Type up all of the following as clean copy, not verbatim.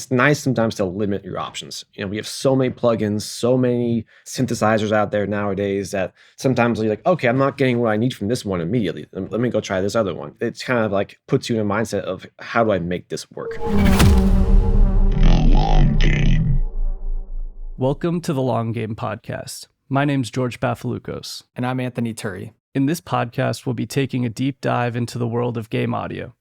it's nice sometimes to limit your options. We have so many plugins, so many synthesizers out there nowadays that sometimes you're like, okay, I'm not getting what I need from this one immediately. Let me go try this other one. It's kind of like puts you in a mindset of how do I make this work? Welcome to the Long Game Podcast. My name's George Bafalukos. And I'm Anthony Turi. In this podcast, we'll be taking a deep dive into the world of game audio.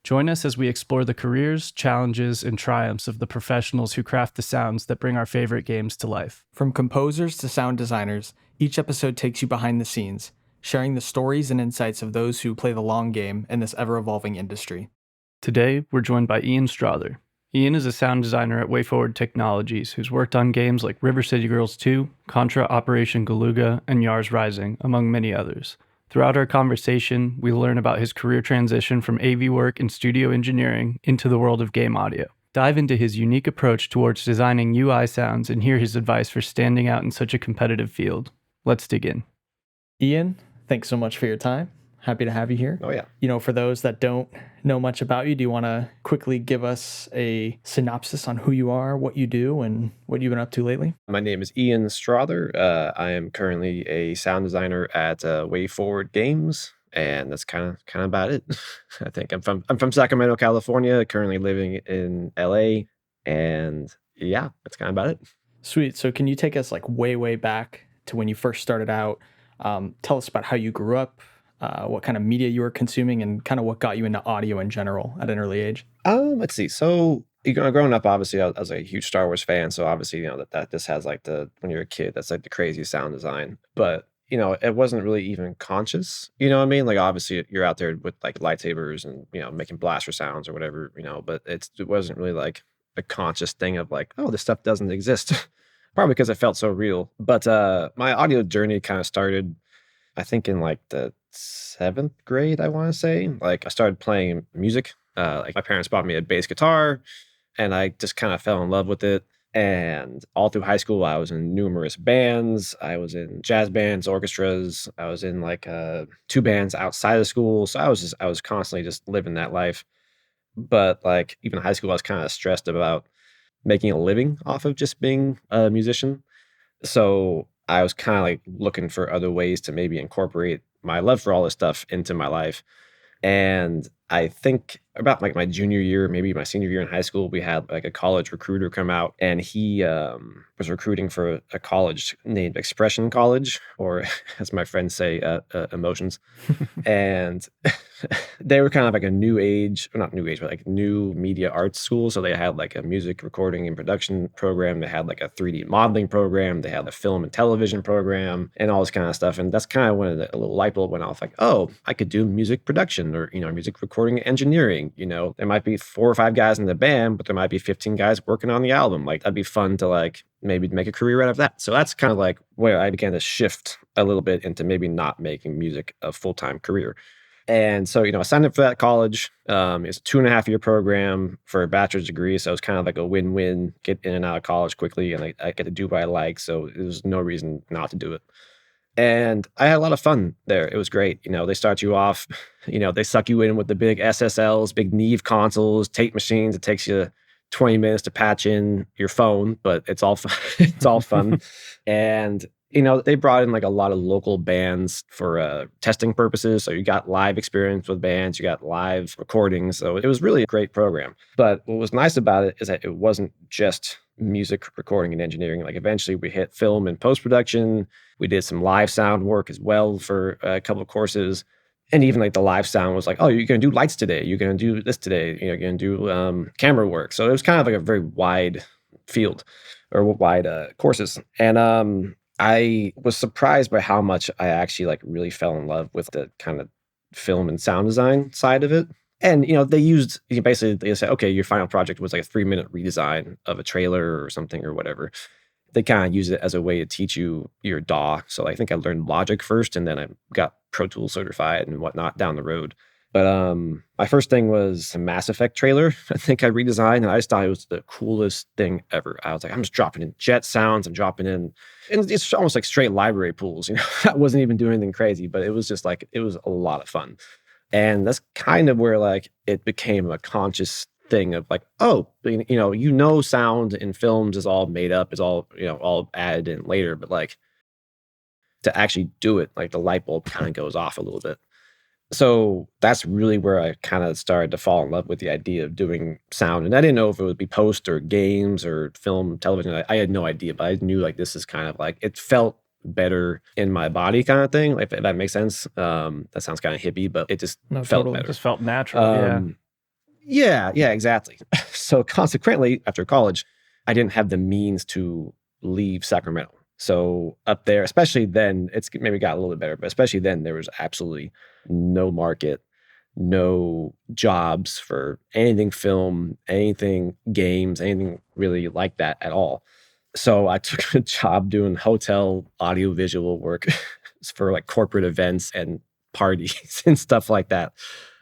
Join us as we explore the careers, challenges, and triumphs of the professionals who craft the sounds that bring our favorite games to life. From composers to sound designers, each episode takes you behind the scenes, sharing the stories and insights of those who play the long game in this ever-evolving industry. Today, we're joined by Ian Strother. Ian is a sound designer at WayForward Technologies who's worked on games like River City Girls 2, Contra, Operation Galuga, and Yars Rising, among many others. Throughout our conversation, we learn about his career transition from AV work and studio engineering into the world of game audio. Dive into his unique approach towards designing UI sounds and hear his advice for standing out in such a competitive field. Let's dig in. Ian, thanks so much for your time. Happy to have you here. Oh, yeah. For those that don't know much about you, do you want to quickly give us a synopsis on who you are, what you do, and what you've been up to lately? My name is Ian Strother. I am currently a sound designer at WayForward Games, and that's kind of about it. I think I'm from Sacramento, California, currently living in LA, and yeah, that's kind of about it. Sweet. So can you take us way back to when you first started out? Tell us about how you grew up, what kind of media you were consuming, and kind of what got you into audio in general at an early age. Let's see. So, growing up, obviously, I was a huge Star Wars fan. So obviously, that this has when you're a kid, that's the craziest sound design. But, it wasn't really even conscious. You know what I mean? Obviously, you're out there with lightsabers and, making blaster sounds or whatever, but it wasn't really a conscious thing of oh, this stuff doesn't exist. Probably because it felt so real. But my audio journey kind of started, I think, in the 7th grade, I want to say. I started playing music. My parents bought me a bass guitar, and I just kind of fell in love with it. And all through high school, I was in numerous bands. I was in jazz bands, orchestras. I was in 2 bands outside of school. So I was constantly just living that life. But even in high school, I was kind of stressed about making a living off of just being a musician. So I was kind of looking for other ways to maybe incorporate my love for all this stuff into my life. And I think about my junior year, maybe my senior year in high school, we had a college recruiter come out, and he was recruiting for a college named Expression College, or as my friends say, Emotions. And they were kind of a new age, or not new age, but new media arts school. So they had a music recording and production program. They had a 3D modeling program. They had a film and television program and all this kind of stuff. And that's kind of when a little light bulb went off, oh, I could do music production or, music recording and engineering. There might be 4 or 5 guys in the band, but there might be 15 guys working on the album. That'd be fun to maybe make a career out of that. So that's kind of where I began to shift a little bit into maybe not making music a full-time career. And so, I signed up for that college. It's a 2.5-year program for a bachelor's degree. So it's kind of a win-win, get in and out of college quickly, and I get to do what I like. So there's no reason not to do it. And I had a lot of fun there. It was great. They start you off, they suck you in with the big SSLs, big Neve consoles, tape machines. It takes you 20 minutes to patch in your phone, but it's all fun. It's all fun. And, they brought in a lot of local bands for testing purposes. So you got live experience with bands, you got live recordings. So it was really a great program. But what was nice about it is that it wasn't just music recording and engineering. Eventually we hit film and post-production. We did some live sound work as well for a couple of courses. And even the live sound was oh, you're going to do lights today. You're going to do this today. You're going to do camera work. So it was kind of a very wide field or wide courses. And I was surprised by how much I actually really fell in love with the kind of film and sound design side of it. And, they used, basically they said, okay, your final project was a 3-minute redesign of a trailer or something or whatever. They kind of use it as a way to teach you your DAW. So I think I learned Logic first, and then I got Pro Tools certified and whatnot down the road. But my first thing was a Mass Effect trailer. I think I redesigned, and I just thought it was the coolest thing ever. I was I'm just dropping in jet sounds. I'm dropping in, and it's almost straight library pools. I wasn't even doing anything crazy, but it was just it was a lot of fun. And that's kind of where it became a conscious thing of like, oh, sound in films is all made up, is all, all added in later, but like to actually do it, like the light bulb kind of goes off a little bit. So that's really where I kind of started to fall in love with the idea of doing sound. And I didn't know if it would be post or games or film, television. I had no idea, but I knew like this is kind of like, it felt better in my body kind of thing. Like if that makes sense. That sounds kind of hippie, but it just felt totally. better. Just felt natural. Yeah, exactly. So consequently, after college, I didn't have the means to leave Sacramento. So up there, especially then, it's maybe got a little bit better, but especially then, there was absolutely no market, no jobs for anything film, anything games, anything really like that at all. So I took a job doing hotel audiovisual work for like corporate events and parties and stuff like that.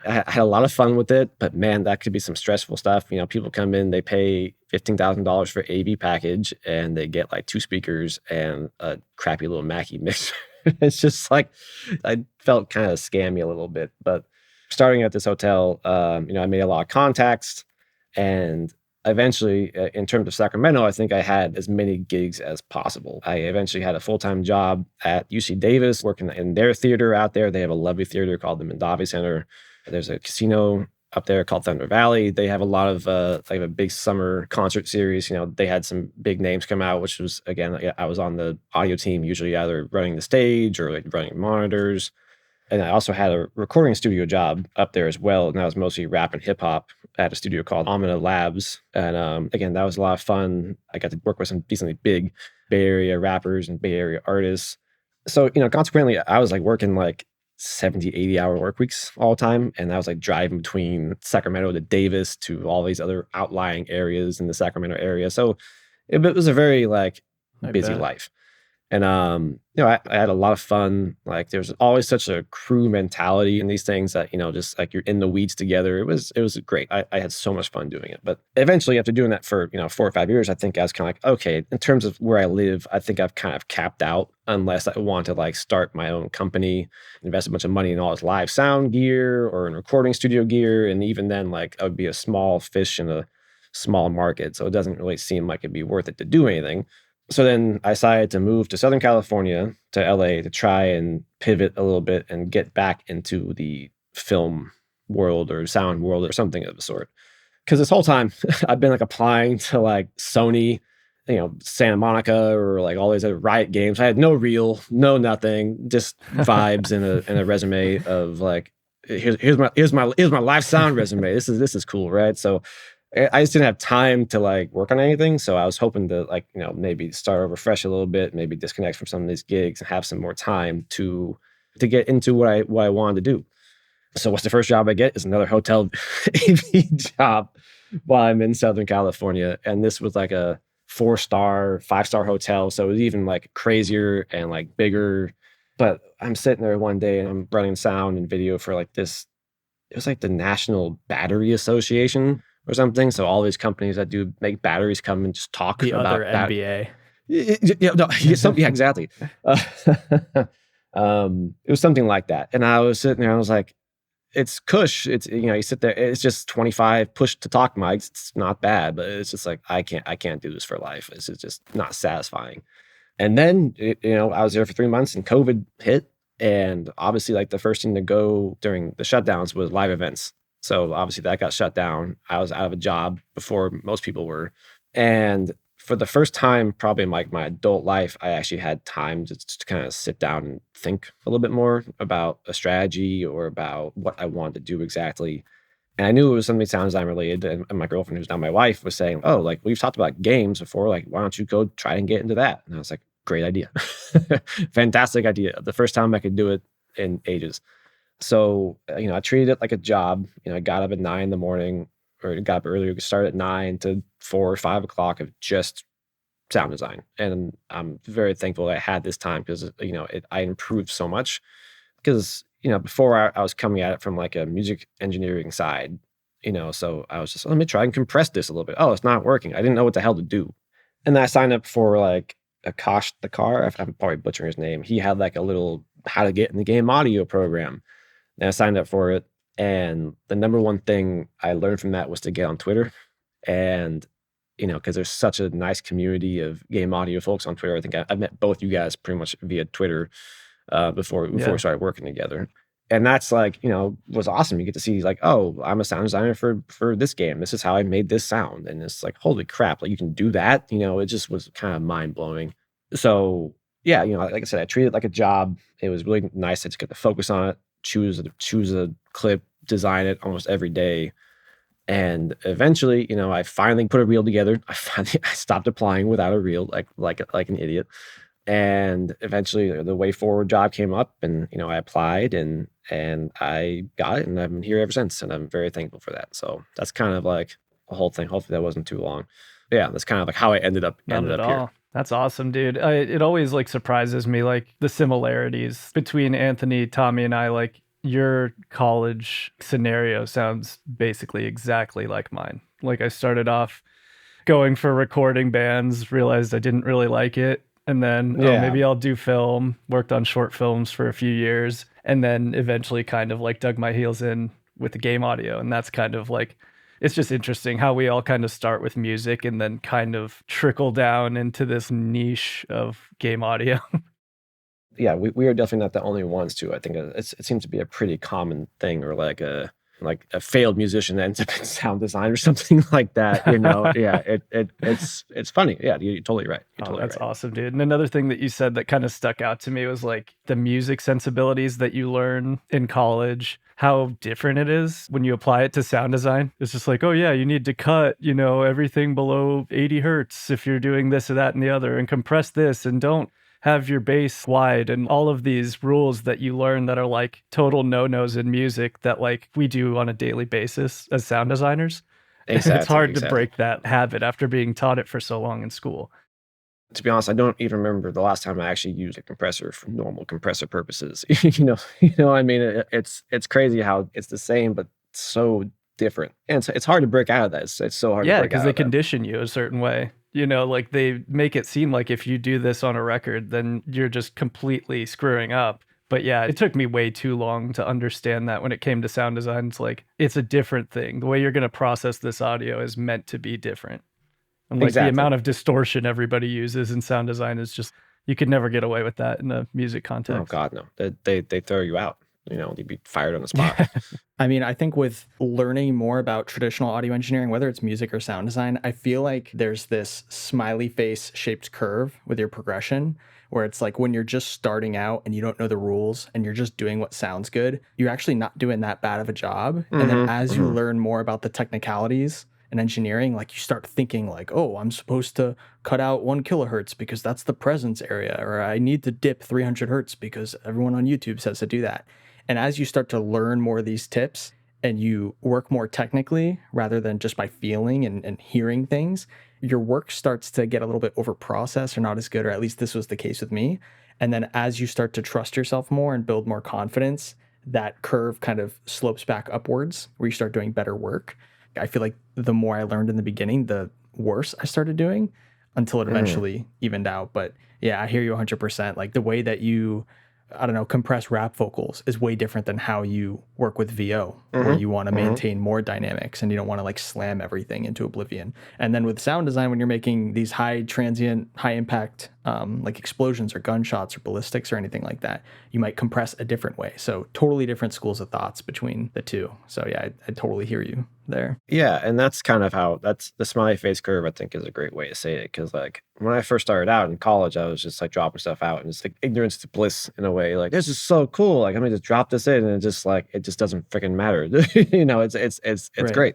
I had a lot of fun with it, but man, that could be some stressful stuff. People come in, they pay $15,000 for AV package, and they get like 2 speakers and a crappy little Mackie mixer. It's just like, I felt kind of scammy a little bit. But starting at this hotel, I made a lot of contacts, and eventually, in terms of Sacramento, I think I had as many gigs as possible. I eventually had a full-time job at UC Davis, working in their theater out there. They have a lovely theater called the Mondavi Center. There's a casino up there called Thunder Valley. They have a lot of like a big summer concert series. They had some big names come out, which was, again, I was on the audio team, usually either running the stage or like running monitors. And I also had a recording studio job up there as well. And that was mostly rap and hip hop at a studio called Amina Labs. And again, that was a lot of fun. I got to work with some decently big Bay Area rappers and Bay Area artists. So, consequently, I was like working like 70, 80-hour work weeks all the time. And I was like driving between Sacramento to Davis to all these other outlying areas in the Sacramento area. So it was a very like busy life. And, I had a lot of fun. Like there's always such a crew mentality in these things that, just like you're in the weeds together. It was great. I had so much fun doing it. But eventually after doing that for, 4 or 5 years, I think I was kind of like, okay, in terms of where I live, I think I've kind of capped out unless I want to like start my own company, invest a bunch of money in all this live sound gear or in recording studio gear. And even then, like I would be a small fish in a small market. So it doesn't really seem like it'd be worth it to do anything. So then I decided to move to Southern California, to LA, to try and pivot a little bit and get back into the film world or sound world or something of the sort. Because this whole time I've been like applying to like Sony, Santa Monica, or like all these other Riot Games. I had no reel, no nothing, just vibes and a resume of like, here's my live sound resume. This is cool, right? So I just didn't have time to like work on anything. So I was hoping to like, maybe start over fresh a little bit, maybe disconnect from some of these gigs and have some more time to get into what I wanted to do. So what's the first job I get is another hotel AV job while I'm in Southern California. And this was like a 4-star, 5-star hotel. So it was even like crazier and like bigger. But I'm sitting there one day and I'm running sound and video for like this. It was like the National Battery Association or something. So all these companies that do make batteries come and just talk the about other NBA. Yeah, exactly. It was something like that. And I was sitting there, I was like, it's cush. It's, you sit there, it's just 25 push to talk mics. It's not bad, but it's just like, I can't do this for life. This is just not satisfying. And then, I was there for 3 months and COVID hit. And obviously like the first thing to go during the shutdowns was live events. So obviously that got shut down. I was out of a job before most people were. And for the first time, probably in like my adult life, I actually had time to kind of sit down and think a little bit more about a strategy or about what I wanted to do exactly. And I knew it was something sound design related. And my girlfriend, who's now my wife, was saying, oh, like we've talked about games before. Like, why don't you go try and get into that? And I was like, great idea. Fantastic idea. The first time I could do it in ages. So, I treated it like a job. I got up at 9 in the morning, or got up earlier, started at 9 to 4 or 5 o'clock of just sound design. And I'm very thankful that I had this time because, I improved so much. Because, before I was coming at it from like a music engineering side, so I was just, let me try and compress this a little bit. Oh, it's not working. I didn't know what the hell to do. And then I signed up for like Akash the car. I'm probably butchering his name. He had like a little how to get in the game audio program. And I signed up for it. And the number one thing I learned from that was to get on Twitter. And, because there's such a nice community of game audio folks on Twitter. I think I met both you guys pretty much via Twitter before we Yeah. started working together. And that's like, was awesome. You get to see like, oh, I'm a sound designer for this game. This is how I made this sound. And it's like, holy crap, like you can do that. It just was kind of mind blowing. So yeah, like I said, I treated it like a job. It was really nice to just get to focus on it, choose a clip, design it almost every day. And eventually, I finally put a reel together. I stopped applying without a reel, like an idiot. And eventually, the WayForward job came up, and I applied, and I got it, and I've been here ever since, and I'm very thankful for that. So that's kind of like the whole thing. Hopefully, that wasn't too long. Yeah, that's kind of like how I ended up Not at here. all. That's awesome, dude. It always like surprises me, like the similarities between Anthony, Tommy, and I. Like your college scenario sounds basically exactly like mine. Like I started off going for recording bands, realized I didn't really like it. And then, maybe I'll do film, worked on short films for a few years, and then eventually kind of like dug my heels in with the game audio. And that's kind of like, it's just interesting how we all kind of start with music and then kind of trickle down into this niche of game audio. Yeah, we are definitely not the only ones too. I think it seems to be a pretty common thing, or like a failed musician that ends up in sound design or something like that. Yeah, it's funny. Yeah, you're totally right. That's awesome, dude. And another thing that you said that kind of stuck out to me was like the music sensibilities that you learn in college, how different it is when you apply it to sound design. It's just like, oh yeah, you need to cut, everything below 80 hertz if you're doing this or that and the other, and compress this, and don't have your bass wide, and all of these rules that you learn that are like total no-nos in music that like we do on a daily basis as sound designers. Exactly, it's hard to break that habit after being taught it for so long in school. To be honest, I don't even remember the last time I actually used a compressor for normal compressor purposes. I mean, it's crazy how it's the same but so different, and it's hard to break out of that. It's so hard. Yeah, because they condition you a certain way. Like they make it seem like if you do this on a record, then you're just completely screwing up. But yeah, it took me way too long to understand that when it came to sound design. It's like, it's a different thing. The way you're going to process this audio is meant to be different. And like the amount of distortion everybody uses in sound design is just, you could never get away with that in a music context. Oh God, no. They throw you out. You'd be fired on the spot. I mean, I think with learning more about traditional audio engineering, whether it's music or sound design, I feel like there's this smiley face shaped curve with your progression where it's like when you're just starting out and you don't know the rules and you're just doing what sounds good, you're actually not doing that bad of a job. And then as you learn more about the technicalities and engineering, like you start thinking like, oh, I'm supposed to cut out 1 kilohertz because that's the presence area, or I need to dip 300 hertz because everyone on YouTube says to do that. And as you start to learn more of these tips and you work more technically rather than just by feeling and hearing things, your work starts to get a little bit over processed or not as good, or at least this was the case with me. And then as you start to trust yourself more and build more confidence, that curve kind of slopes back upwards where you start doing better work. I feel like the more I learned in the beginning, the worse I started doing until it eventually evened out. But yeah, I hear you 100%. Like the way that you, I don't know, compress rap vocals is way different than how you work with VO, where you want to maintain more dynamics and you don't want to like slam everything into oblivion. And then with sound design, when you're making these high transient, high impact, like explosions or gunshots or ballistics or anything like that, you might compress a different way. So totally different schools of thoughts between the two. So yeah, I totally hear you there. Yeah, and that's kind of how, that's the smiley face curve, I think, is a great way to say it. Because like when I first started out in college, I was just like dropping stuff out, and it's like ignorance to bliss in a way. Like, this is so cool. Like, I'm gonna just drop this in, and it just doesn't freaking matter. It's great.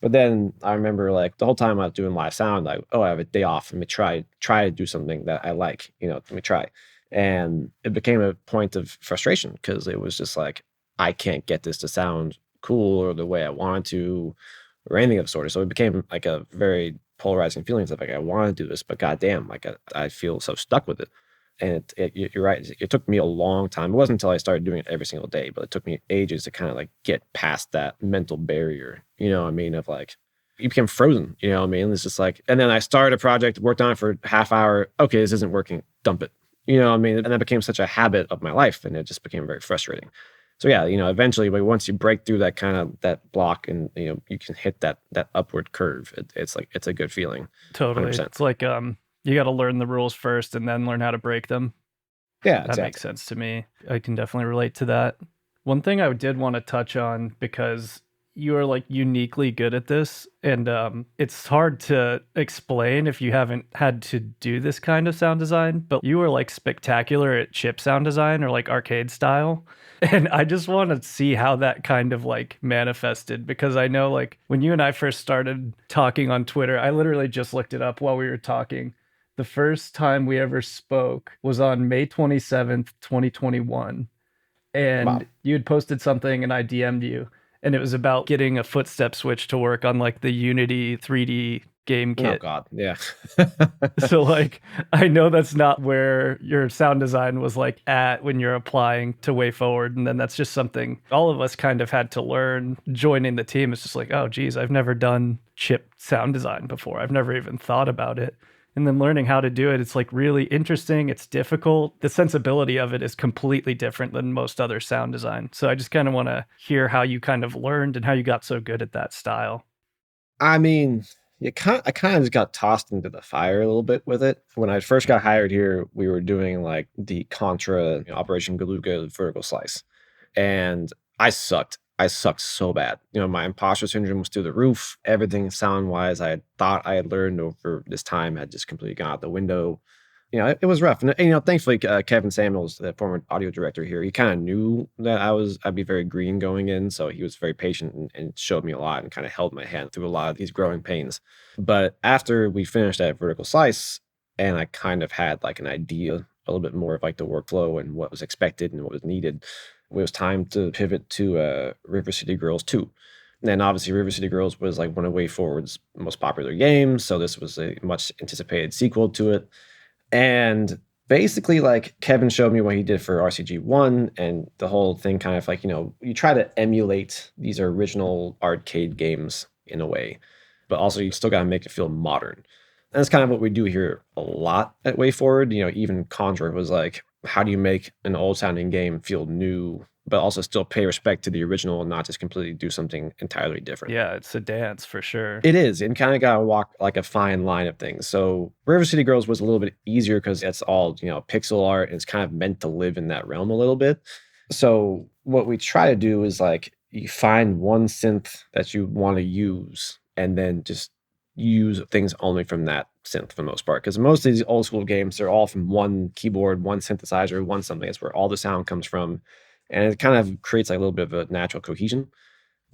But then I remember like the whole time I was doing live sound, like, oh, I have a day off. Let me try to do something that I like. Let me try. And it became a point of frustration because it was just like, I can't get this to sound cool or the way I wanted to, or anything of the sort. So it became like a very polarizing feelings of like, I want to do this, but goddamn, like I feel so stuck with it. And you're right. It took me a long time. It wasn't until I started doing it every single day, but it took me ages to kind of like get past that mental barrier, of like, you became frozen, It's just like, and then I started a project, worked on it for half hour. Okay, this isn't working. Dump it. And that became such a habit of my life, and it just became very frustrating. So yeah, eventually, but once you break through that kind of that block and you can hit that upward curve, it's like it's a good feeling. Totally. 100%. It's like you got to learn the rules first and then learn how to break them. Yeah, That makes exactly. sense to me. I can definitely relate to that. One thing I did want to touch on, because you are like uniquely good at this, and it's hard to explain if you haven't had to do this kind of sound design, but you are like spectacular at chip sound design or like arcade style. And I just want to see how that kind of like manifested, because I know like when you and I first started talking on Twitter, I literally just looked it up while we were talking. The first time we ever spoke was on May 27th, 2021. And Wow. you had posted something and I DM'd you. And it was about getting a footstep switch to work on like the Unity 3D game Oh kit. God, yeah. So like I know that's not where your sound design was like at when you're applying to WayForward. And then that's just something all of us kind of had to learn joining the team. It's just like, oh geez, I've never done chip sound design before. I've never even thought about it. And then learning how to do it, it's like really interesting. It's difficult. The sensibility of it is completely different than most other sound design. So I just kind of want to hear how you kind of learned and how you got so good at that style. I mean, I kind of just got tossed into the fire a little bit with it. When I first got hired here, we were doing like the Contra, Operation Galuga vertical slice, and I sucked. I sucked so bad. My imposter syndrome was through the roof. Everything sound wise, I had thought I had learned over this time had just completely gone out the window. It was rough. And thankfully, Kevin Samuels, the former audio director here, he kind of knew that I'd be very green going in. So he was very patient and showed me a lot and kind of held my hand through a lot of these growing pains. But after we finished that vertical slice, and I kind of had like an idea, a little bit more of like the workflow and what was expected and what was needed, it was time to pivot to River City Girls 2. And then obviously River City Girls was like one of WayForward's most popular games. So this was a much anticipated sequel to it. And basically, like Kevin showed me what he did for RCG1, and the whole thing kind of like, you try to emulate these original arcade games in a way, but also you still got to make it feel modern. And that's kind of what we do here a lot at WayForward. Even Contra was like, how do you make an old sounding game feel new, but also still pay respect to the original and not just completely do something entirely different? Yeah, it's a dance for sure. It is, and kind of got to walk like a fine line of things. So River City Girls was a little bit easier because it's all, pixel art and it's kind of meant to live in that realm a little bit. So what we try to do is like you find one synth that you want to use and then just use things only from that synth for the most part. Because most of these old school games, they're all from one keyboard, one synthesizer, one something. That's where all the sound comes from. And it kind of creates like a little bit of a natural cohesion.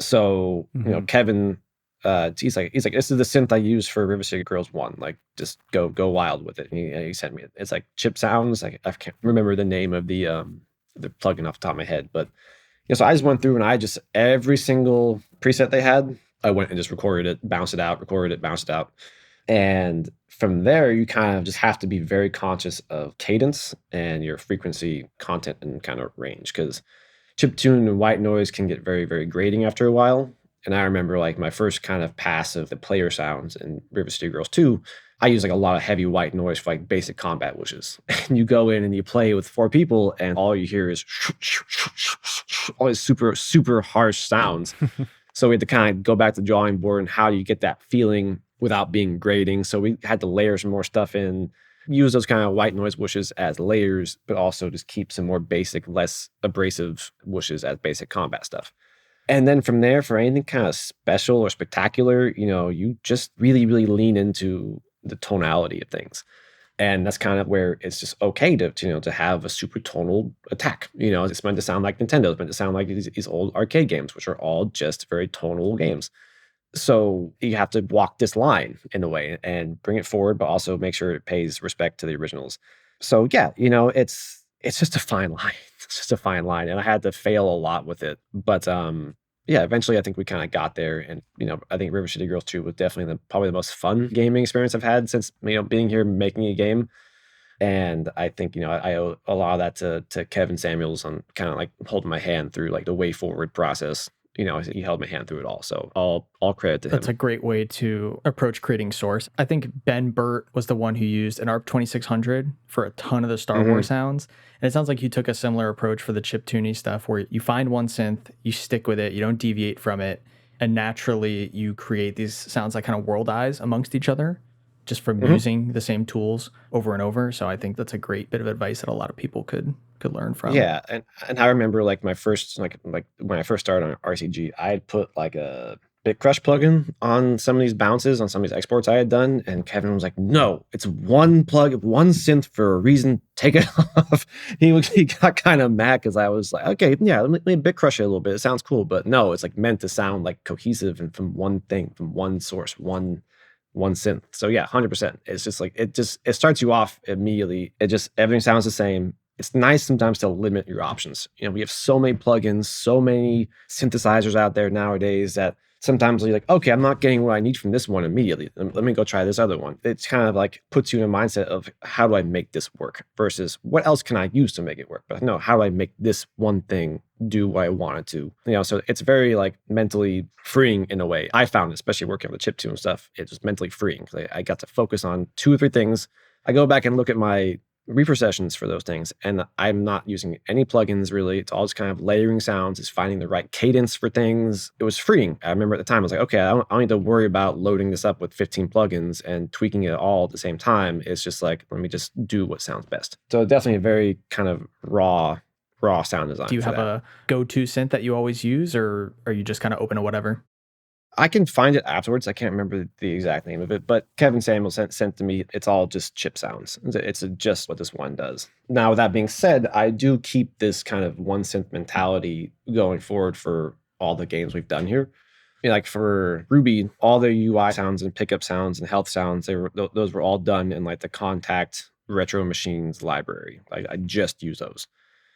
So, Kevin, he's like, this is the synth I use for River City Girls 1. Like, just go wild with it. And he sent me it. It's like chip sounds. Like I can't remember the name of the plugin off the top of my head, but so I just went through and I just every single preset they had, I went and just recorded it, bounced it out, recorded it, bounced it out. And from there, you kind of just have to be very conscious of cadence and your frequency, content, and kind of range. Because chiptune and white noise can get very, very grating after a while. And I remember like my first kind of pass of the player sounds in River City Girls 2, I use like a lot of heavy white noise for like basic combat wishes. And you go in and you play with 4 people and all you hear is all these super, super harsh sounds. So we had to kind of go back to the drawing board and how do you get that feeling without being grating. So we had to layer some more stuff in, use those kind of white noise whooshes as layers, but also just keep some more basic, less abrasive whooshes as basic combat stuff. And then from there, for anything kind of special or spectacular, you just really, really lean into the tonality of things. And that's kind of where it's just okay to have a super tonal attack. It's meant to sound like Nintendo. It's meant to sound like these old arcade games, which are all just very tonal games. So you have to walk this line in a way and bring it forward, but also make sure it pays respect to the originals. So yeah, it's just a fine line. It's just a fine line. And I had to fail a lot with it. But yeah, eventually I think we kind of got there. And, I think River City Girls 2 was definitely probably the most fun gaming experience I've had since, being here, making a game. And I think, I owe a lot of that to Kevin Samuels on kind of like holding my hand through like the WayForward process. he held my hand through it all. So all credit to That's him. a great way to approach creating source. I think Ben Burt was the one who used an ARP 2600 for a ton of the Star Wars Hmm. sounds. And it sounds like you took a similar approach for the chiptune stuff where you find one synth, you stick with it, you don't deviate from it, and naturally you create these sounds like kind of world eyes amongst each other just from Hmm. using the same tools over and over. So I think that's a great bit of advice that a lot of people could learn from. Yeah, and I remember like my first like when I first started on RCG, I had put like a Bit Crush plugin on some of these bounces on some of these exports I had done, and Kevin was like, "No, it's one plug, one synth for a reason. Take it off." He got kind of mad because I was like, "Okay, yeah, let me Bit Crush it a little bit. It sounds cool, but no, it's like meant to sound like cohesive and from one thing, from one source, one synth." So yeah, 100%. It's just like it starts you off immediately. It just everything sounds the same. It's nice sometimes to limit your options. We have so many plugins, so many synthesizers out there nowadays that sometimes you're like, okay, I'm not getting what I need from this one immediately. Let me go try this other one. It's kind of like puts you in a mindset of how do I make this work versus what else can I use to make it work? But no, how do I make this one thing do what I want it to? So it's very like mentally freeing in a way. I found, especially working on the chiptune stuff, it was mentally freeing because I got to focus on 2 or 3 things. I go back and look at my reprocessions for those things, and I'm not using any plugins really. It's all just kind of layering sounds, is finding the right cadence for things. It was freeing. I remember at the time I was like, okay, I don't need to worry about loading this up with 15 plugins and tweaking it all at the same time. It's just like, let me just do what sounds best. So definitely a very kind of raw sound design. Do you for have that. a go-to synth that you always use, or are you just kind of open to whatever? I can find it afterwards. I can't remember the exact name of it, but Kevin Samuel sent to me. It's all just chip sounds. It's just what this one does. Now, with that being said, I do keep this kind of one synth mentality going forward for all the games we've done here. Like for Ruby, all the UI sounds and pickup sounds and health sounds, those were all done in like the Contact Retro Machines library. Like I just use those.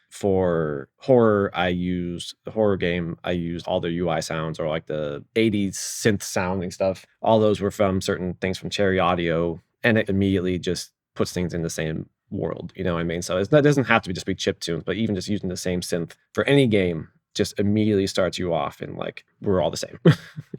For horror, I used the horror game. I used all the UI sounds or like the 80s synth sounding stuff. All those were from certain things from Cherry Audio, and it immediately just puts things in the same world. You know what I mean? So that doesn't have to be just be chip tunes, but even just using the same synth for any game just immediately starts you off and like we're all the same.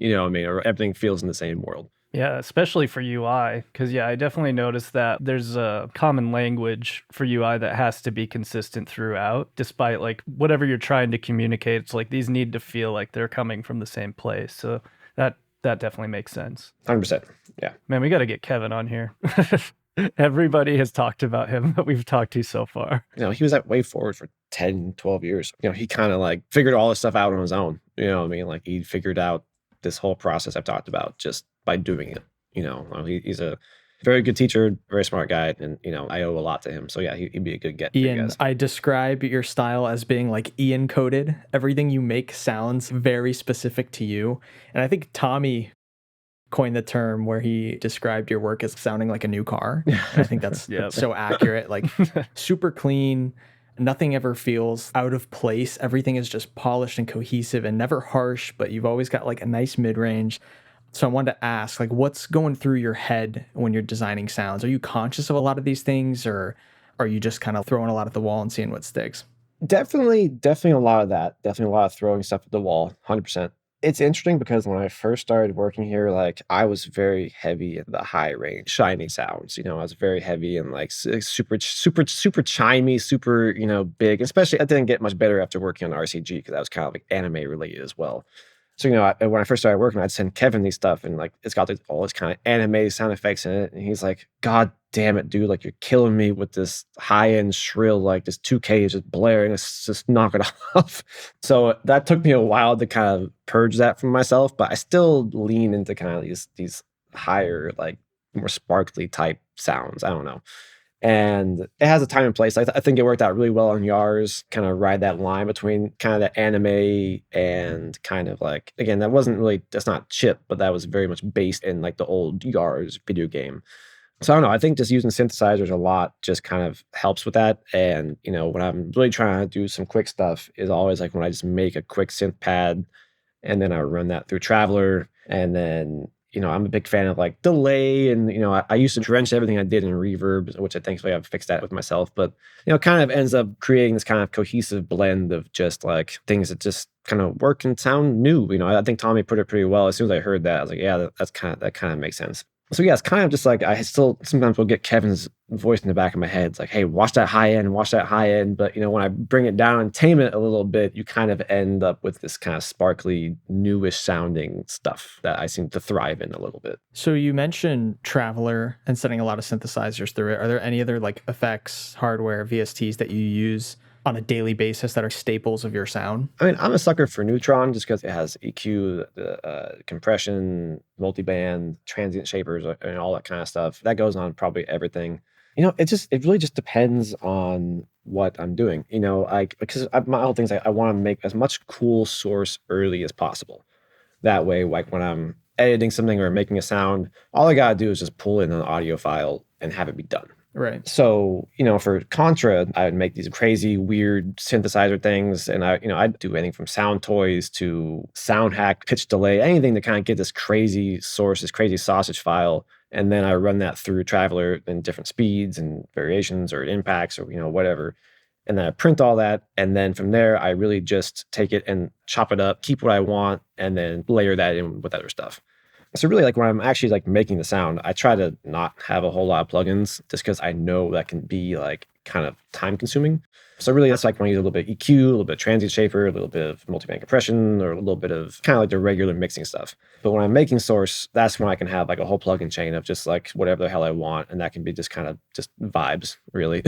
You know what I mean? Or everything feels in the same world. Yeah, especially for UI, because yeah, I definitely noticed that there's a common language for UI that has to be consistent throughout, despite like whatever you're trying to communicate. It's like these need to feel like they're coming from the same place. So that definitely makes sense. 100%. Yeah. Man, we got to get Kevin on here. Everybody has talked about him that we've talked to so far. He was at WayForward for 10, 12 years. He kind of like figured all this stuff out on his own. You know what I mean? Like he figured out this whole process I've talked about just by doing it. He's a very good teacher, very smart guy, and I owe a lot to him. So yeah, he'd be a good get for you Ian, guys. I describe your style as being like Ian coded. Everything you make sounds very specific to you. And I think Tommy coined the term where he described your work as sounding like a new car. And I think that's Yep. so accurate. Like super clean. Nothing ever feels out of place. Everything is just polished and cohesive and never harsh, but you've always got like a nice mid-range. So I wanted to ask, like, what's going through your head when you're designing sounds? Are you conscious of a lot of these things, or are you just kind of throwing a lot at the wall and seeing what sticks? Definitely a lot of that. Definitely a lot of throwing stuff at the wall. 100%. It's interesting because when I first started working here, like I was very heavy in the high range, shiny sounds. I was very heavy and like super chimey, super, big. Especially, I didn't get much better after working on RCG because that was kind of like anime related as well. So, when I first started working, I'd send Kevin these stuff and like it's got all this kind of anime sound effects in it. And he's like, God damn it, dude, like you're killing me with this high-end shrill, like this 2K is just blaring. It's just knock it off. So that took me a while to kind of purge that from myself, but I still lean into kind of these higher, like more sparkly type sounds. I don't know. And it has a time and place. I think it worked out really well on Yars, kind of ride that line between kind of the anime and kind of like, again, that's not chip, but that was very much based in like the old Yars video game. So I don't know. I think just using synthesizers a lot just kind of helps with that. And, when I'm really trying to do some quick stuff is always like when I just make a quick synth pad and then I run that through Traveler. And then, I'm a big fan of like delay. And, I used to drench everything I did in reverb, which I thankfully I've fixed that with myself. But, kind of ends up creating this kind of cohesive blend of just like things that just kind of work and sound new. I think Tommy put it pretty well. As soon as I heard that, I was like, yeah, that kind of makes sense. So yeah, it's kind of just like I still sometimes will get Kevin's voice in the back of my head. It's like, hey, watch that high end, watch that high end. But when I bring it down and tame it a little bit, you kind of end up with this kind of sparkly, newish sounding stuff that I seem to thrive in a little bit. So you mentioned Traveler and setting a lot of synthesizers through it. Are there any other like effects, hardware, VSTs that you use on a daily basis that are staples of your sound? I mean, I'm a sucker for Neutron just because it has EQ, the compression, multiband, transient shapers, and all that kind of stuff. That goes on probably everything. It really just depends on what I'm doing. Because my whole thing is I want to make as much cool source early as possible. That way, like when I'm editing something or making a sound, all I gotta do is just pull in an audio file and have it be done. Right. So, for Contra, I would make these crazy, weird synthesizer things. And I'd do anything from sound toys to sound hack, pitch delay, anything to kind of get this crazy source, this crazy sausage file. And then I run that through Traveler in different speeds and variations or impacts or, whatever. And then I print all that. And then from there, I really just take it and chop it up, keep what I want, and then layer that in with other stuff. So really, like when I'm actually like making the sound, I try to not have a whole lot of plugins just because I know that can be like kind of time consuming. So really, that's like when I use a little bit of EQ, a little bit of transient shaper, a little bit of multiband compression, or a little bit of kind of like the regular mixing stuff. But when I'm making source, that's when I can have like a whole plugin chain of just like whatever the hell I want. And that can be just kind of just vibes, really.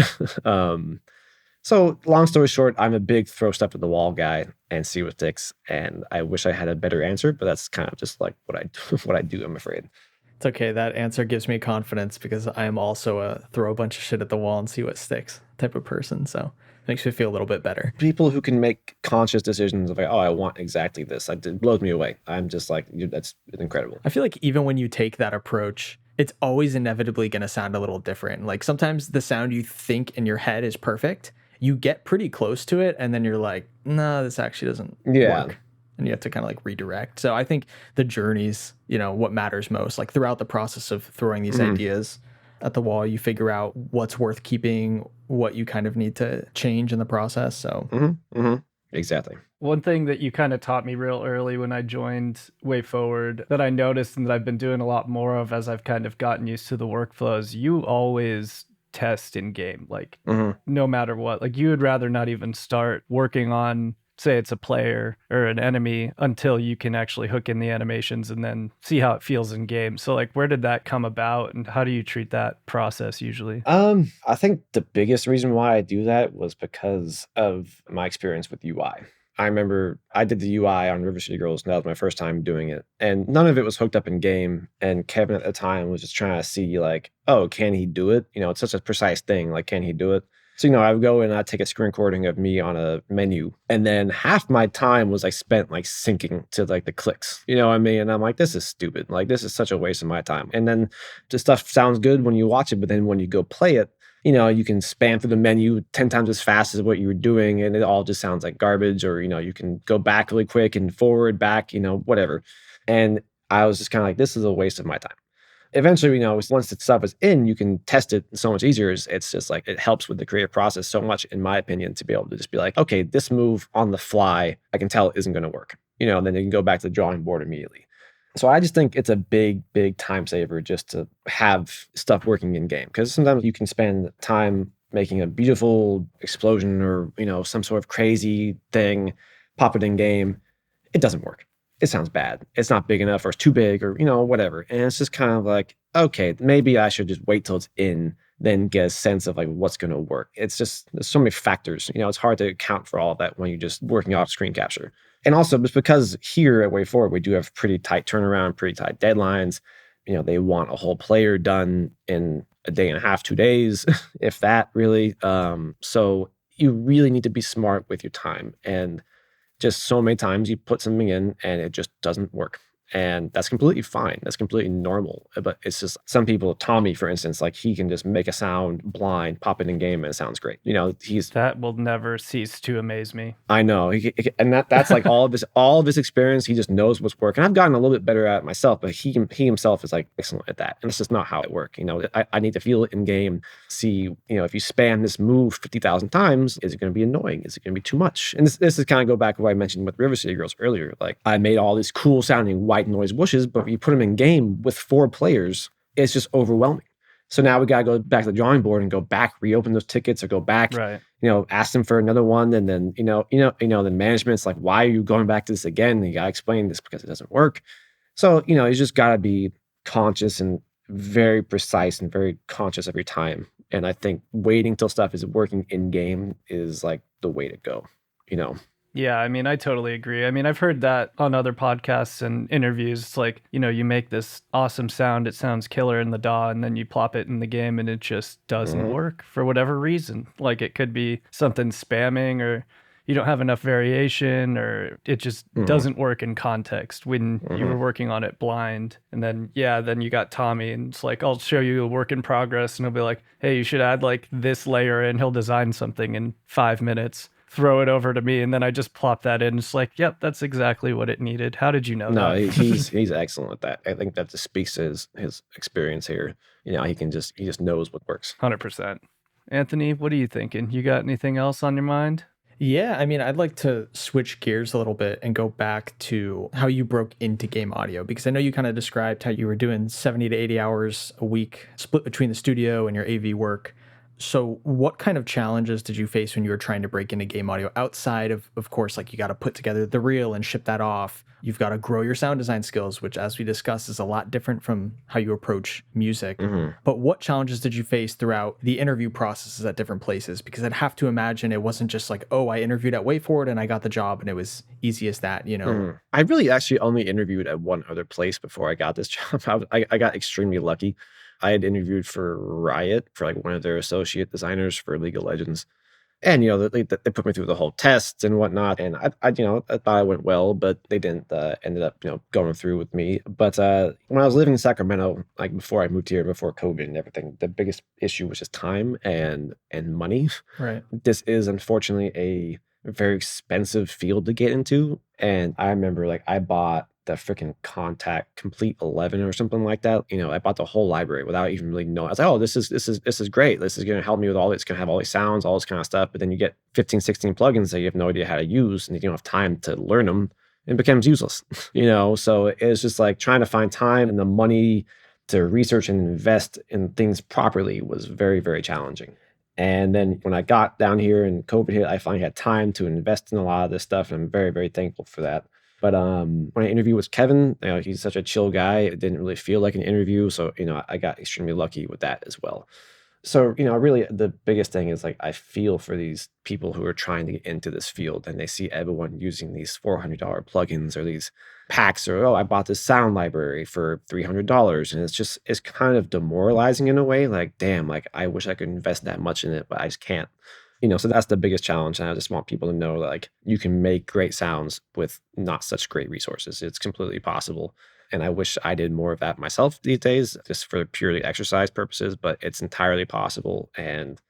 So long story short, I'm a big throw stuff at the wall guy and see what sticks. And I wish I had a better answer, but that's kind of just like what I do, what I do, I'm afraid. It's okay. That answer gives me confidence because I am also a throw a bunch of shit at the wall and see what sticks type of person. So it makes me feel a little bit better. People who can make conscious decisions of like, oh, I want exactly this. It blows me away. I'm just like, that's incredible. I feel like even when you take that approach, it's always inevitably going to sound a little different. Like sometimes the sound you think in your head is perfect. You get pretty close to it, and then you're like, no, this actually doesn't work. And you have to kind of like redirect. So I think the journey's, what matters most. Like throughout the process of throwing these ideas at the wall, you figure out what's worth keeping, what you kind of need to change in the process. So Exactly. One thing that you kind of taught me real early when I joined WayForward that I noticed and that I've been doing a lot more of as I've kind of gotten used to the workflows, you always test in game, like no matter what. Like you would rather not even start working on, say it's a player or an enemy, until you can actually hook in the animations and then see how it feels in game. So like where did that come about and how do you treat that process usually? I think the biggest reason why I do that was because of my experience with UI. I remember I did the UI on River City Girls, and that was my first time doing it. And none of it was hooked up in game. And Kevin at the time was just trying to see like, oh, can he do it? It's such a precise thing. Like, can he do it? So, I would go and I'd take a screen recording of me on a menu. And then half my time was like spent like syncing to like the clicks. You know what I mean? And I'm like, this is stupid. Like, this is such a waste of my time. And then the stuff sounds good when you watch it, but then when you go play it, you can spam through the menu 10 times as fast as what you were doing, and it all just sounds like garbage. Or, you can go back really quick and forward, back, whatever. And I was just kind of like, this is a waste of my time. Eventually, once the stuff is in, you can test it so much easier. It's just like, it helps with the creative process so much, in my opinion, to be able to just be like, okay, this move on the fly, I can tell it isn't going to work, and then you can go back to the drawing board immediately. So I just think it's a big, big time saver just to have stuff working in game. Because sometimes you can spend time making a beautiful explosion or, some sort of crazy thing, pop it in game. It doesn't work. It sounds bad. It's not big enough, or it's too big, or, whatever. And it's just kind of like, okay, maybe I should just wait till it's in, then get a sense of like what's going to work. It's just, there's so many factors. It's hard to account for all of that when you're just working off screen capture. And also just because here at WayForward, we do have pretty tight turnaround, pretty tight deadlines. They want a whole player done in a day and a half, 2 days, if that really. So you really need to be smart with your time. And just so many times you put something in and it just doesn't work. And that's completely fine. That's completely normal. But it's just some people, Tommy, for instance, like he can just make a sound blind, pop it in game, and it sounds great. He's That will never cease to amaze me. I know, and that's like all of his experience. He just knows what's working. I've gotten a little bit better at it myself, but he himself is like excellent at that, and it's just not how it works. I need to feel it in game. See, if you spam this move 50,000 times, is it going to be annoying? Is it going to be too much? And this is kind of go back to what I mentioned with River City Girls earlier. Like I made all these cool sounding white noise whooshes, but if you put them in game with 4 players, it's just overwhelming. So now we got to go back to the drawing board and go back, reopen those tickets, or go back, Right. Ask them for another one. And then, then management's like, why are you going back to this again? And you got to explain this because it doesn't work. So, you just got to be conscious and very precise and very conscious of your time. And I think waiting till stuff is working in game is like the way to go, Yeah, I mean, I totally agree. I mean, I've heard that on other podcasts and interviews. It's like, you make this awesome sound, it sounds killer in the DAW, and then you plop it in the game and it just doesn't work for whatever reason. Like it could be something spamming, or you don't have enough variation, or it just doesn't work in context when you were working on it blind. And then, then you got Tommy, and it's like, I'll show you a work in progress, and he'll be like, hey, you should add like this layer in. He'll design something in 5 minutes. Throw it over to me, and then I just plop that in. It's like, yep, that's exactly what it needed. How did you know No, that? he's excellent at that. I think that just speaks to his experience here. He just knows what works. 100%. Anthony, what are you thinking? You got anything else on your mind? Yeah, I mean, I'd like to switch gears a little bit and go back to how you broke into game audio, because I know you kind of described how you were doing 70 to 80 hours a week split between the studio and your AV work. So what kind of challenges did you face when you were trying to break into game audio outside of course, like you got to put together the reel and ship that off. You've got to grow your sound design skills, which as we discussed is a lot different from how you approach music. But what challenges did you face throughout the interview processes at different places? Because I'd have to imagine it wasn't just like, oh, I interviewed at WayForward and I got the job and it was easy as that, I really actually only interviewed at one other place before I got this job. I got extrememely lucky. I had interviewed for Riot, for like one of their associate designers for League of Legends. And, they put me through the whole tests and whatnot. And I thought it went well, but they didn't ended up, going through with me. But when I was living in Sacramento, like before I moved here, before COVID and everything, the biggest issue was just time and money. Right. This is unfortunately a very expensive field to get into. And I remember like I bought the freaking Contact Complete 11 or something like that. I bought the whole library without even really knowing. I was like, oh, this is great. This is going to help me with all this. It's going to have all these sounds, all this kind of stuff. But then you get 15, 16 plugins that you have no idea how to use, and you don't have time to learn them. It becomes useless, So it's just like trying to find time and the money to research and invest in things properly was very, very challenging. And then when I got down here and COVID hit, I finally had time to invest in a lot of this stuff. And I'm very, very thankful for that. But when I interviewed with Kevin, he's such a chill guy. It didn't really feel like an interview. So, I got extremely lucky with that as well. So, really the biggest thing is like I feel for these people who are trying to get into this field and they see everyone using these $400 plugins or these packs, or, oh, I bought this sound library for $300. And it's kind of demoralizing in a way. Like, damn, like I wish I could invest that much in it, but I just can't. So that's the biggest challenge. And I just want people to know that like you can make great sounds with not such great resources. It's completely possible. And I wish I did more of that myself these days, just for purely exercise purposes, but it's entirely possible. And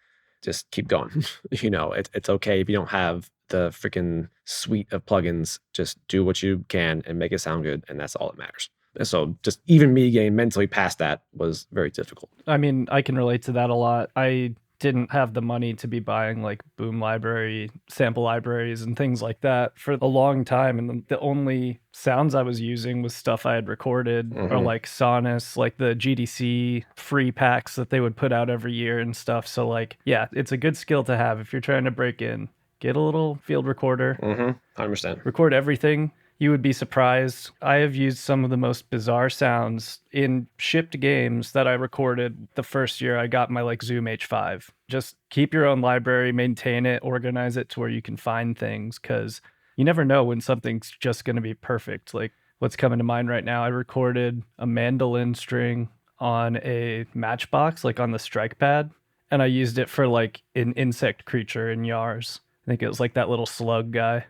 just keep going. It's okay if you don't have the freaking suite of plugins. Just do what you can and make it sound good. And that's all that matters. And so just even me getting mentally past that was very difficult. I mean, I can relate to that a lot. I didn't have the money to be buying like Boom Library, sample libraries, and things like that for a long time. And the only sounds I was using was stuff I had recorded, or like Sonus, like the GDC free packs that they would put out every year and stuff. So like, yeah, it's a good skill to have if you're trying to break in. Get a little field recorder. 100%. Record everything. You would be surprised. I have used some of the most bizarre sounds in shipped games that I recorded the first year I got my like Zoom H5. Just keep your own library, maintain it, organize it to where you can find things, because you never know when something's just going to be perfect. Like what's coming to mind right now, I recorded a mandolin string on a matchbox, like on the strike pad, and I used it for like an insect creature in Yars. I think it was like that little slug guy.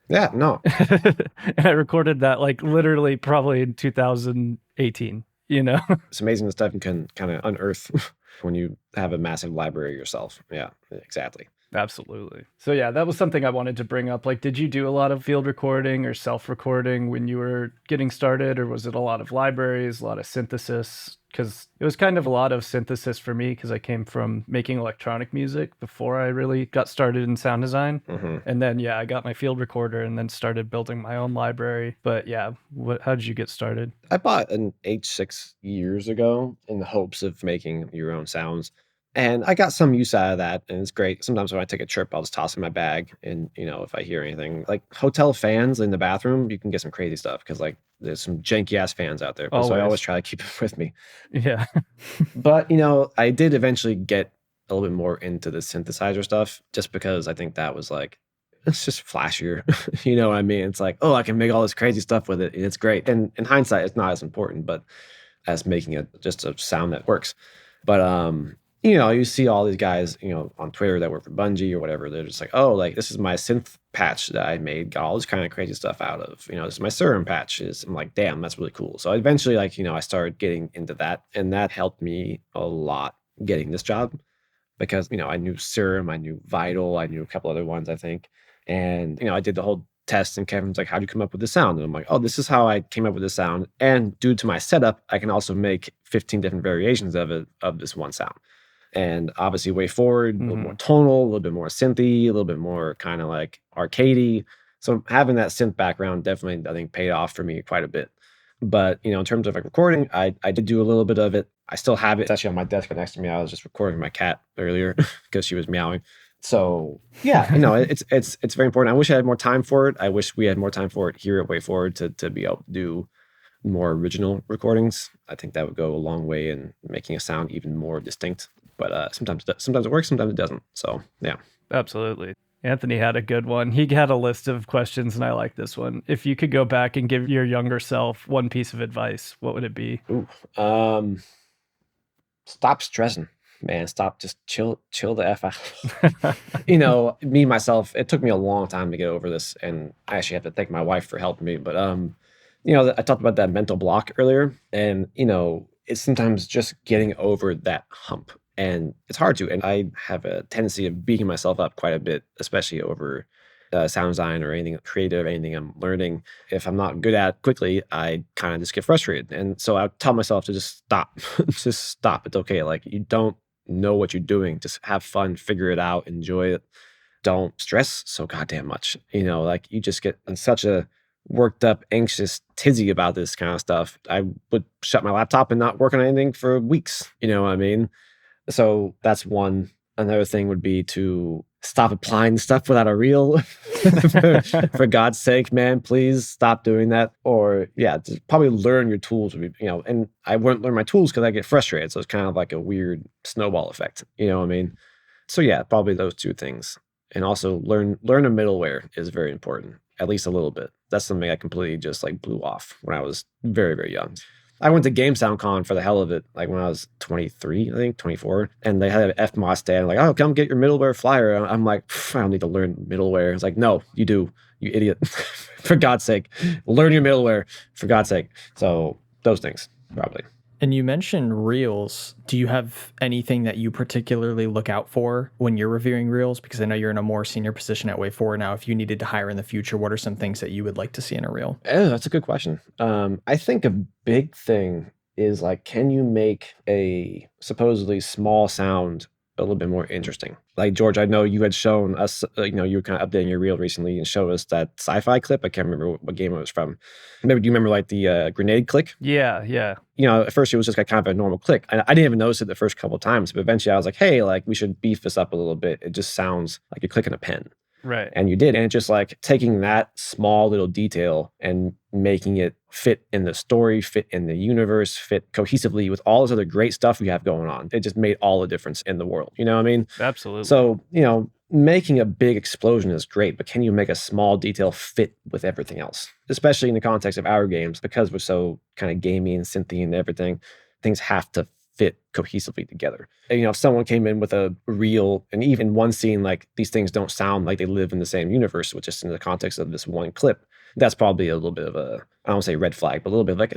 Yeah, no. And I recorded that like literally probably in 2018, you know? It's amazing the stuff you can kind of unearth when you have a massive library yourself. Yeah, exactly. Absolutely. So yeah, that was something I wanted to bring up. Like, did you do a lot of field recording or self-recording when you were getting started, or was it a lot of libraries, a lot of synthesis? Because it was kind of a lot of synthesis for me because I came from making electronic music before I really got started in sound design. Hmm. And then yeah, I got my field recorder and then started building my own library. But yeah, how did you get started? I bought an H6 years ago in the hopes of making your own sounds. And I got some use out of that, and it's great. Sometimes when I take a trip, I'll just toss it in my bag. And, if I hear anything like hotel fans in the bathroom, you can get some crazy stuff because, like, there's some janky ass fans out there. But so I always Always. try to keep it with me. Yeah. But, I did eventually get a little bit more into the synthesizer stuff just because I think that was like, it's just flashier. You know what I mean? It's like, oh, I can make all this crazy stuff with it. And it's great. And in hindsight, it's not as important, but as making it just a sound that works. But you see all these guys, on Twitter that work for Bungie or whatever. They're just like, oh, like this is my synth patch that I made, got all this kind of crazy stuff out of. This is my serum patches. I'm like, damn, that's really cool. So eventually, like, I started getting into that, and that helped me a lot getting this job because I knew serum, I knew vital, I knew a couple other ones, I think. And I did the whole test, and Kevin's like, how'd you come up with the sound? And I'm like, oh, this is how I came up with the sound. And due to my setup, I can also make 15 different variations of it, of this one sound. And obviously, WayForward, a little more tonal, a little bit more synthy, a little bit more kind of like arcadey. So having that synth background definitely, I think, paid off for me quite a bit. But in terms of like recording, I did do a little bit of it. I still have it. It's actually on my desk next to me. I was just recording my cat earlier because she was meowing. So yeah, it's very important. I wish I had more time for it. I wish we had more time for it here at WayForward to be able to do more original recordings. I think that would go a long way in making a sound even more distinct. But sometimes it works, sometimes it doesn't. So yeah. Absolutely. Anthony had a good one. He had a list of questions, and I like this one. If you could go back and give your younger self one piece of advice, what would it be? Ooh, stop stressing, man. Stop, just chill the F out. Me, myself, it took me a long time to get over this. And I actually have to thank my wife for helping me. But, I talked about that mental block earlier. And, it's sometimes just getting over that hump. And it's hard to. And I have a tendency of beating myself up quite a bit, especially over sound design or anything creative, anything I'm learning. If I'm not good at quickly, I kind of just get frustrated. And so I tell myself to just stop. Just stop. It's okay. Like, you don't know what you're doing. Just have fun, figure it out, enjoy it. Don't stress so goddamn much. Like, you just get in such a worked up, anxious tizzy about this kind of stuff. I would shut my laptop and not work on anything for weeks. You know what I mean? So that's one. Another thing would be to stop applying stuff without a reel. For God's sake, man, please stop doing that. Or yeah, just probably learn your tools. And I wouldn't learn my tools because I get frustrated. So it's kind of like a weird snowball effect. You know what I mean? So yeah, probably those two things. And also learn a middleware is very important, at least a little bit. That's something I completely just like blew off when I was very, very young. I went to Game Sound Con for the hell of it, like when I was 23, I think, 24. And they had an FMOS stand, like, oh, come get your middleware flyer. I'm like, I don't need to learn middleware. It's like, no, you do, you idiot. For God's sake, learn your middleware, for God's sake. So those things, probably. And you mentioned reels. Do you have anything that you particularly look out for when you're reviewing reels? Because I know you're in a more senior position at WayForward now. If you needed to hire in the future, what are some things that you would like to see in a reel? Oh, that's a good question. I think a big thing is like, can you make a supposedly small sound a little bit more interesting? Like, George, I know you had shown us, you were kind of updating your reel recently and showed us that sci-fi clip. I can't remember what game it was from. Maybe do you remember like the grenade click? Yeah. At first it was just like kind of a normal click. I didn't even notice it the first couple of times, but eventually I was like, hey, like we should beef this up a little bit. It just sounds like you're clicking a pen. Right. And you did. And it's just like taking that small little detail and making it fit in the story, fit in the universe, fit cohesively with all this other great stuff we have going on. It just made all the difference in the world. You know what I mean? Absolutely. So, making a big explosion is great, but can you make a small detail fit with everything else? Especially in the context of our games, because we're so kind of gamey and synthy and everything, things have to fit cohesively together. And, if someone came in with a reel, and even one scene, like these things don't sound like they live in the same universe, which just in the context of this one clip, that's probably a little bit of a, I don't say red flag, but a little bit like,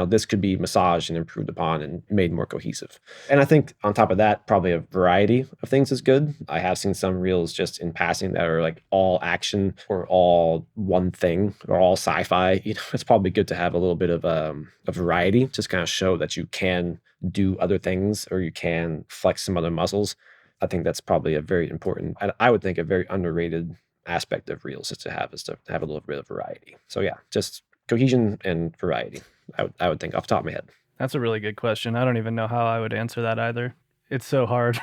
this could be massaged and improved upon and made more cohesive. And I think on top of that, probably a variety of things is good. I have seen some reels just in passing that are like all action or all one thing or all sci-fi. It's probably good to have a little bit of a variety, just kind of show that you can do other things or you can flex some other muscles. I think that's probably a very important, I would think a very underrated aspect of reels is to have a little bit of variety. So yeah, just cohesion and variety. I would think off the top of my head. That's a really good question. I don't even know how I would answer that either. It's so hard.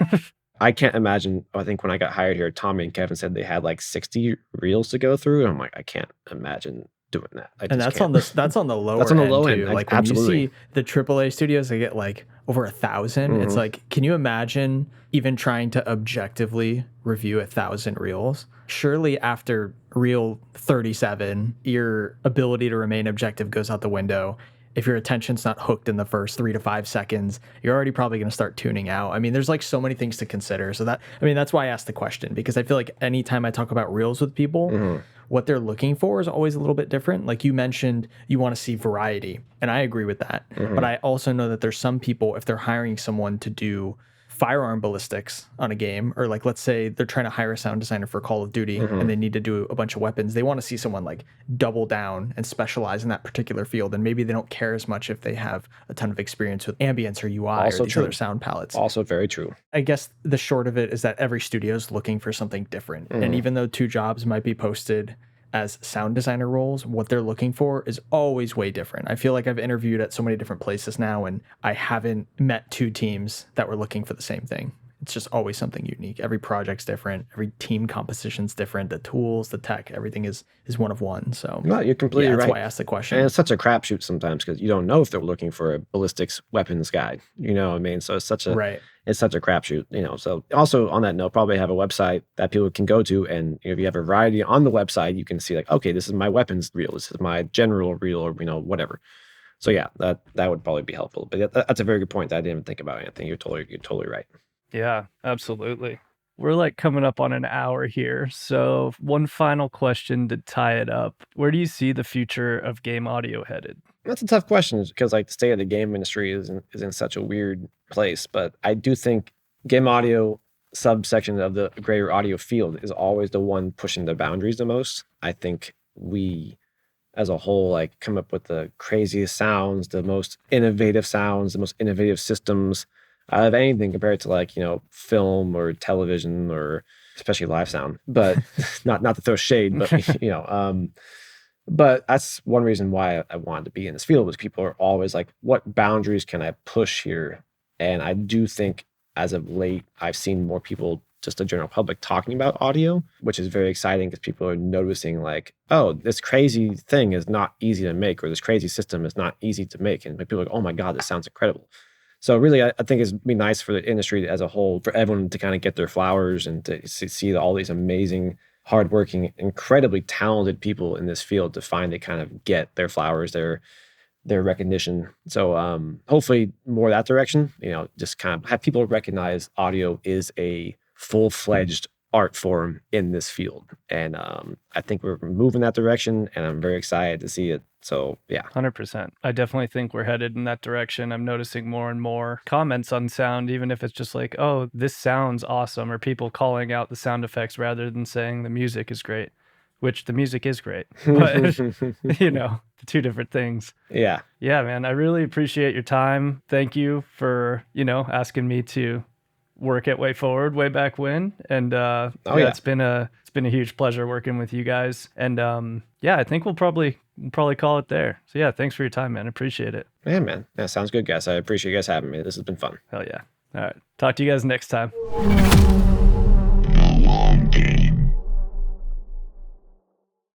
I can't imagine. I think when I got hired here, Tommy and Kevin said they had like 60 reels to go through. And I'm like, I can't imagine doing that. And that's on the lower that's on the low end end. too. Like Absolutely. when you see the AAA studios, they get like over 1,000. It's like, can you imagine even trying to objectively review 1,000 reels? Surely after reel 37, your ability to remain objective goes out the window. If your attention's not hooked in the first 3 to 5 seconds, you're already probably going to start tuning out. I mean, there's like so many things to consider. So that's why I asked the question, because I feel like anytime I talk about reels with people, what they're looking for is always a little bit different. Like you mentioned, you want to see variety, and I agree with that. But I also know that there's some people, if they're hiring someone to do firearm ballistics on a game, or like let's say they're trying to hire a sound designer for Call of Duty and they need to do a bunch of weapons, they want to see someone like double down and specialize in that particular field, and maybe they don't care as much if they have a ton of experience with ambience or UI Also or these true. other sound palettes. Also very true. I guess the short of it is that every studio is looking for something different, and even though 2 jobs might be posted as sound designer roles, what they're looking for is always way different. I feel like I've interviewed at so many different places now, and I haven't met 2 teams that were looking for the same thing. It's just always something unique. Every project's different. Every team composition's different. The tools, the tech, everything is one of one. So no, you're completely right. That's why I asked the question. And it's such a crapshoot sometimes because you don't know if they're looking for a ballistics weapons guy. You know what I mean? So it's such a It's such a crapshoot. So also on that note, probably have a website that people can go to, and if you have a variety on the website, you can see like, okay, this is my weapons reel, this is my general reel, or whatever. So yeah, that would probably be helpful. But that's a very good point that I didn't even think about, Anthony. You're totally right. Yeah, absolutely. We're like coming up on an hour here. So one final question to tie it up. Where do you see the future of game audio headed? That's a tough question because like the state of the game industry is in such a weird place. But I do think game audio subsection of the greater audio field is always the one pushing the boundaries the most. I think we as a whole like come up with the craziest sounds, the most innovative sounds, the most innovative systems out of anything compared to like, film or television or especially live sound, but not to throw shade, but but that's one reason why I wanted to be in this field was people are always like, what boundaries can I push here? And I do think as of late, I've seen more people, just the general public, talking about audio, which is very exciting because people are noticing like, oh, this crazy thing is not easy to make, or this crazy system is not easy to make. And people are like, oh my God, this sounds incredible. So really, I think it'd be nice for the industry as a whole, for everyone to kind of get their flowers and to see all these amazing, hardworking, incredibly talented people in this field to finally kind of get their flowers, their recognition. So hopefully more that direction, just kind of have people recognize audio is a full-fledged art form in this field. And I think we're moving that direction, and I'm very excited to see it. So yeah. 100%. I definitely think we're headed in that direction. I'm noticing more and more comments on sound, even if it's just like, oh, this sounds awesome, or people calling out the sound effects rather than saying the music is great, which the music is great. But, the 2 different things. Yeah. Yeah, man. I really appreciate your time. Thank you for, asking me to work at WayForward way back when. And it's been a huge pleasure working with you guys. And I think we'll probably call it there. So yeah, thanks for your time, man. I appreciate it. Yeah, man. Yeah, sounds good, guys. I appreciate you guys having me. This has been fun. Hell yeah. All right. Talk to you guys next time.